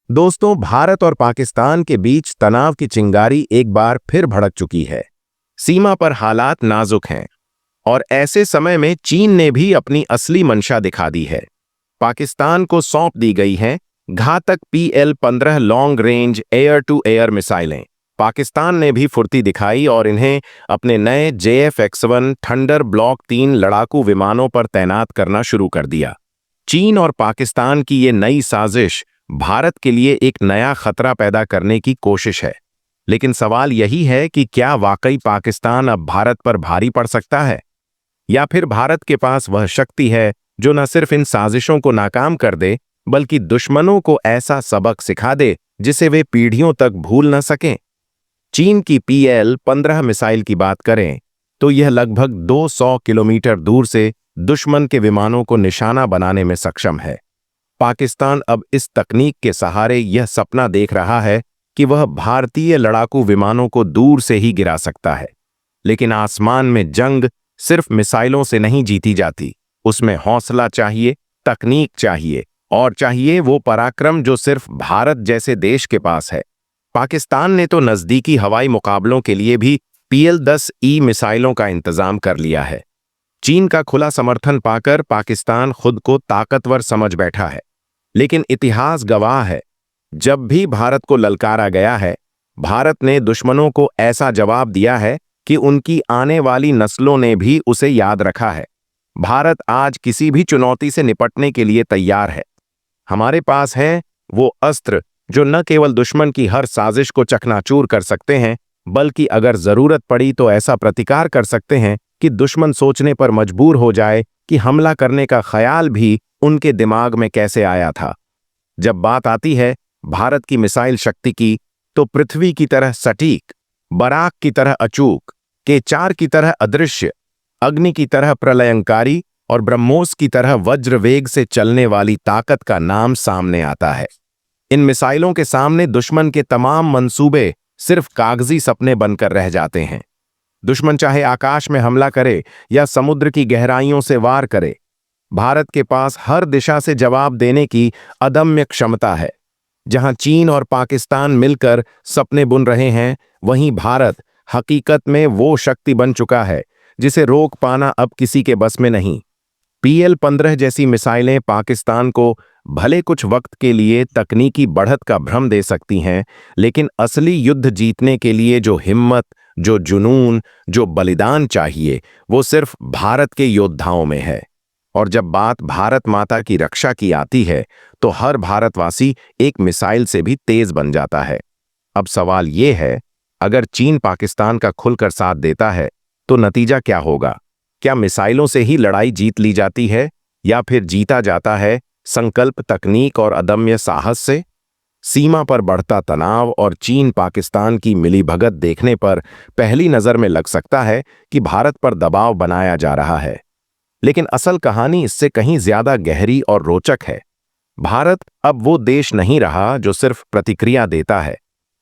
दोस्तों, भारत और पाकिस्तान के बीच तनाव की चिंगारी एक बार फिर भड़क चुकी है। सीमा पर हालात नाजुक हैं और ऐसे समय में चीन ने भी अपनी असली मंशा दिखा दी है। पाकिस्तान को सौंप दी गई हैं घातक PL-15 long range air to air मिसाइलें। पाकिस्तान ने भी फुर्ती दिखाई और इन्हें अपने नए JF-X1 थंडर ब्लॉक 3 लड़ाकू विमानों पर तैनात करना शुरू कर दिया। चीन और पाकिस्तान की ये नई साजिश भारत के लिए एक नया खतरा पैदा करने की कोशिश है। लेकिन सवाल यही है कि क्या वाकई पाकिस्तान अब भारत पर भारी पड़ सकता है, या फिर भारत के पास वह शक्ति है जो न सिर्फ इन साजिशों को नाकाम कर दे बल्कि दुश्मनों को ऐसा सबक सिखा दे जिसे वे पीढ़ियों तक भूल न सकें। चीन की PL-15 मिसाइल की बात करें तो यह लगभग 200 किलोमीटर दूर से दुश्मन के विमानों को निशाना बनाने में सक्षम है। पाकिस्तान अब इस तकनीक के सहारे यह सपना देख रहा है कि वह भारतीय लड़ाकू विमानों को दूर से ही गिरा सकता है। लेकिन आसमान में जंग सिर्फ मिसाइलों से नहीं जीती जाती। उसमें हौसला चाहिए, तकनीक चाहिए और चाहिए वो पराक्रम जो सिर्फ भारत जैसे देश के पास है। पाकिस्तान ने तो नजदीकी हवाई मुकाबलों के लिए भी PL-10E मिसाइलों का इंतजाम कर लिया है। चीन का खुला समर्थन पाकर पाकिस्तान खुद को ताकतवर समझ बैठा है। लेकिन इतिहास गवाह है, जब भी भारत को ललकारा गया है, भारत ने दुश्मनों को ऐसा जवाब दिया है कि उनकी आने वाली नस्लों ने भी उसे याद रखा है। भारत आज किसी भी चुनौती से निपटने के लिए तैयार है। हमारे पास हैं वो अस्त्र जो न केवल दुश्मन की हर साजिश को चकनाचूर कर सकते हैं, बल्कि अगर जरूरत पड़ी तो ऐसा प्रतिकार कर सकते हैं कि दुश्मन सोचने पर मजबूर हो जाए कि हमला करने का ख्याल भी उनके दिमाग में कैसे आया था। जब बात आती है भारत की मिसाइल शक्ति की, तो पृथ्वी की तरह सटीक, बराक की तरह अचूक, K4 की तरह अदृश्य, अग्नि की तरह प्रलयंकारी और ब्रह्मोस की तरह वज्र वेग से चलने वाली ताकत का नाम सामने आता है। इन मिसाइलों के सामने दुश्मन के तमाम मंसूबे सिर्फ कागजी सपने बनकर रह जाते हैं। दुश्मन चाहे आकाश में हमला करे या समुद्र की गहराइयों से वार करे, भारत के पास हर दिशा से जवाब देने की अदम्य क्षमता है। जहां चीन और पाकिस्तान मिलकर सपने बुन रहे हैं, वहीं भारत हकीकत में वो शक्ति बन चुका है जिसे रोक पाना अब किसी के बस में नहीं। PL-15 जैसी मिसाइलें पाकिस्तान को भले कुछ वक्त के लिए तकनीकी बढ़त का भ्रम दे सकती हैं, लेकिन असली युद्ध जीतने के लिए जो हिम्मत, जो जुनून, जो बलिदान चाहिए, वो सिर्फ भारत के योद्धाओं में है। और जब बात भारत माता की रक्षा की आती है, तो हर भारतवासी एक मिसाइल से भी तेज बन जाता है। अब सवाल ये है, अगर चीन पाकिस्तान का खुलकर साथ देता है, तो नतीजा क्या होगा? क्या मिसाइलों से ही लड़ाई जीत ली जाती है, या फिर जीता जाता है संकल्प, तकनीक और अदम्य साहस से? सीमा पर बढ़ता तनाव और चीन पाकिस्तान की मिलीभगत देखने पर पहली नजर में लग सकता है कि भारत पर दबाव बनाया जा रहा है। लेकिन असल कहानी इससे कहीं ज्यादा गहरी और रोचक है। भारत अब वो देश नहीं रहा जो सिर्फ प्रतिक्रिया देता है।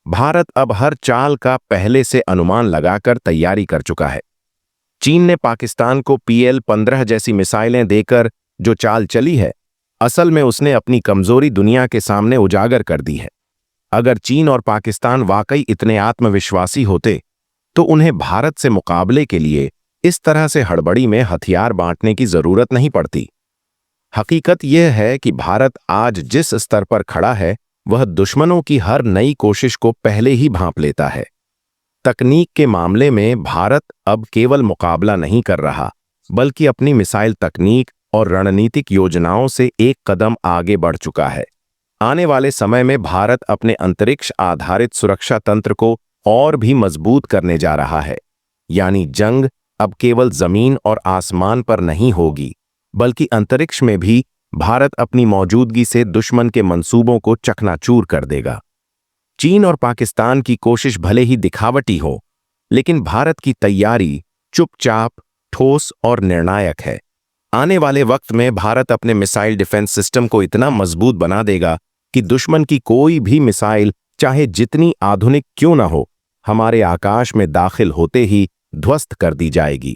भारत अब हर चाल का पहले से अनुमान लगाकर तैयारी कर चुका है। चीन ने पाकिस्तान को PL-15 जैसी मिसाइलें देकर जो चाल चली है, असल में उसने अपनी कमजोरी दुनिया के सामने उजागर कर दी है। अगर चीन और पाकिस्तान वाकई इतने आत्मविश्वासी होते, तो उन्हें भारत से मुकाबले के लिए इस तरह से हड़बड़ी में हथियार बांटने की जरूरत नहीं पड़ती। हकीकत यह है कि भारत आज जिस स्तर पर खड़ा है, वह दुश्मनों की हर नई कोशिश को पहले ही भांप लेता है। तकनीक के मामले में भारत अब केवल मुकाबला नहीं कर रहा, बल्कि अपनी मिसाइल तकनीक और रणनीतिक योजनाओं से एक कदम आगे बढ़ चुका है। आने वाले समय में भारत अपने अंतरिक्ष आधारित सुरक्षा तंत्र को और भी मजबूत करने जा रहा है। यानी जंग अब केवल जमीन और आसमान पर नहीं होगी, बल्कि अंतरिक्ष में भी भारत अपनी मौजूदगी से दुश्मन के मंसूबों को चकनाचूर कर देगा। चीन और पाकिस्तान की कोशिश भले ही दिखावटी हो, लेकिन भारत की तैयारी चुपचाप, ठोस और निर्णायक है। आने वाले वक्त में भारत अपने मिसाइल डिफेंस सिस्टम को इतना मजबूत बना देगा कि दुश्मन की कोई भी मिसाइल, चाहे जितनी आधुनिक क्यों न हो, हमारे आकाश में दाखिल होते ही ध्वस्त कर दी जाएगी।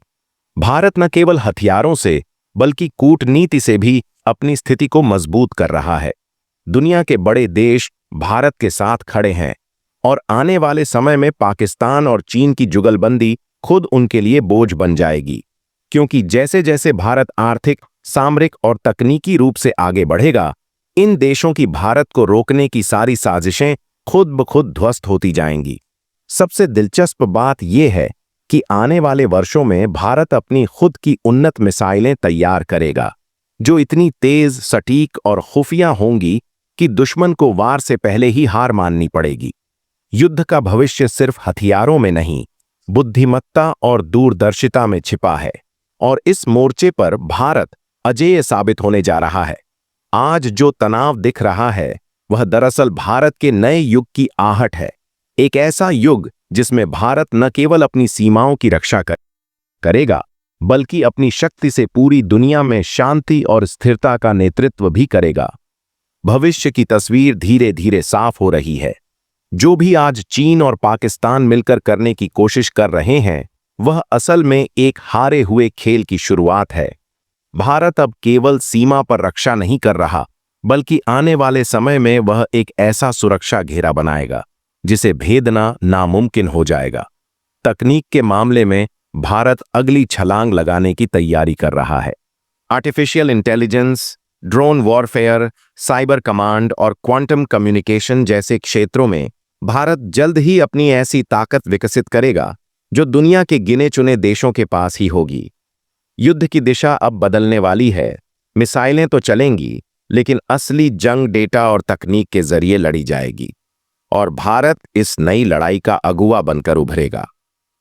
भारत न केवल हथियारों से, बल्कि कूटनीति से भी अपनी स्थिति को मजबूत कर रहा है। दुनिया के बड़े देश भारत के साथ खड़े हैं और आने वाले समय में पाकिस्तान और चीन की जुगलबंदी खुद उनके लिए बोझ बन जाएगी, क्योंकि जैसे जैसे भारत आर्थिक, सामरिक और तकनीकी रूप से आगे बढ़ेगा, इन देशों की भारत को रोकने की सारी साजिशें खुद ब खुद ध्वस्त होती जाएंगी। सबसे दिलचस्प बात यह है कि आने वाले वर्षों में भारत अपनी खुद की उन्नत मिसाइलें तैयार करेगा, जो इतनी तेज, सटीक और खुफिया होंगी कि दुश्मन को वार से पहले ही हार माननी पड़ेगी। युद्ध का भविष्य सिर्फ हथियारों में नहीं, बुद्धिमत्ता और दूरदर्शिता में छिपा है, और इस मोर्चे पर भारत अजेय साबित होने जा रहा है। आज जो तनाव दिख रहा है, वह दरअसल भारत के नए युग की आहट है। एक ऐसा युग जिसमें भारत न केवल अपनी सीमाओं की रक्षा करेगा, बल्कि अपनी शक्ति से पूरी दुनिया में शांति और स्थिरता का नेतृत्व भी करेगा। भविष्य की तस्वीर धीरे धीरे साफ हो रही है। जो भी आज चीन और पाकिस्तान मिलकर करने की कोशिश कर रहे हैं, वह असल में एक हारे हुए खेल की शुरुआत है। भारत अब केवल सीमा पर रक्षा नहीं कर रहा, बल्कि आने वाले समय में वह एक ऐसा सुरक्षा घेरा बनाएगा जिसे भेदना नामुमकिन हो जाएगा। तकनीक के मामले में भारत अगली छलांग लगाने की तैयारी कर रहा है। Artificial intelligence, drone warfare, cyber command और क्वांटम कम्युनिकेशन जैसे क्षेत्रों में भारत जल्द ही अपनी ऐसी ताकत विकसित करेगा जो दुनिया के गिने चुने देशों के पास ही होगी। युद्ध की दिशा अब बदलने वाली है। मिसाइलें तो चलेंगी, लेकिन असली जंग डेटा और तकनीक के जरिए लड़ी जाएगी, और भारत इस नई लड़ाई का अगुवा बनकर उभरेगा।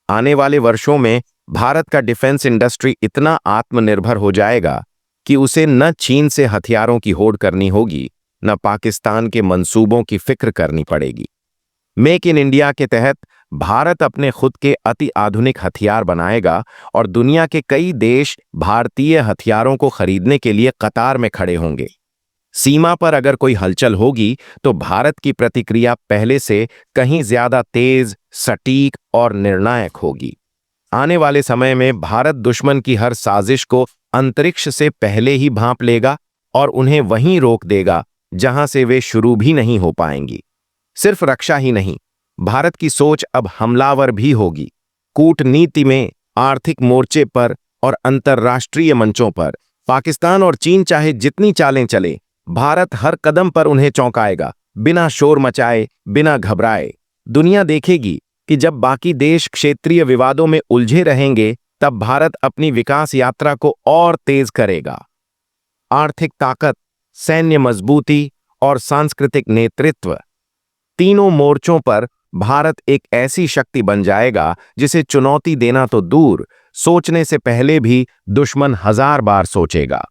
आने वाले वर्षों में भारत का डिफेंस इंडस्ट्री इतना आत्मनिर्भर हो जाएगा कि उसे न चीन से हथियारों की होड़ करनी होगी, न पाकिस्तान के मंसूबों की फिक्र करनी पड़ेगी। मेक इन इंडिया के तहत भारत अपने खुद के अति आधुनिक हथियार बनाएगा, और दुनिया के कई देश भारतीय हथियारों को खरीदने के लिए कतार में खड़े होंगे। सीमा पर अगर कोई हलचल होगी तो भारत की प्रतिक्रिया पहले से कहीं ज्यादा तेज, सटीक और निर्णायक होगी। आने वाले समय में भारत दुश्मन की हर साजिश को अंतरिक्ष से पहले ही भांप लेगा और उन्हें वहीं रोक देगा जहां से वे शुरू भी नहीं हो पाएंगी। सिर्फ रक्षा ही नहीं, भारत की सोच अब हमलावर भी होगी। कूटनीति में, आर्थिक मोर्चे पर और अंतर्राष्ट्रीय मंचों पर पाकिस्तान और चीन चाहे जितनी चालें चले, भारत हर कदम पर उन्हें चौंकाएगा, बिना शोर मचाए, बिना घबराए। दुनिया देखेगी कि जब बाकी देश क्षेत्रीय विवादों में उलझे रहेंगे, तब भारत अपनी विकास यात्रा को और तेज करेगा। आर्थिक ताकत, सैन्य मजबूती और सांस्कृतिक नेतृत्व, तीनों मोर्चों पर भारत एक ऐसी शक्ति बन जाएगा जिसे चुनौती देना तो दूर, सोचने से पहले भी दुश्मन 1000 बार सोचेगा।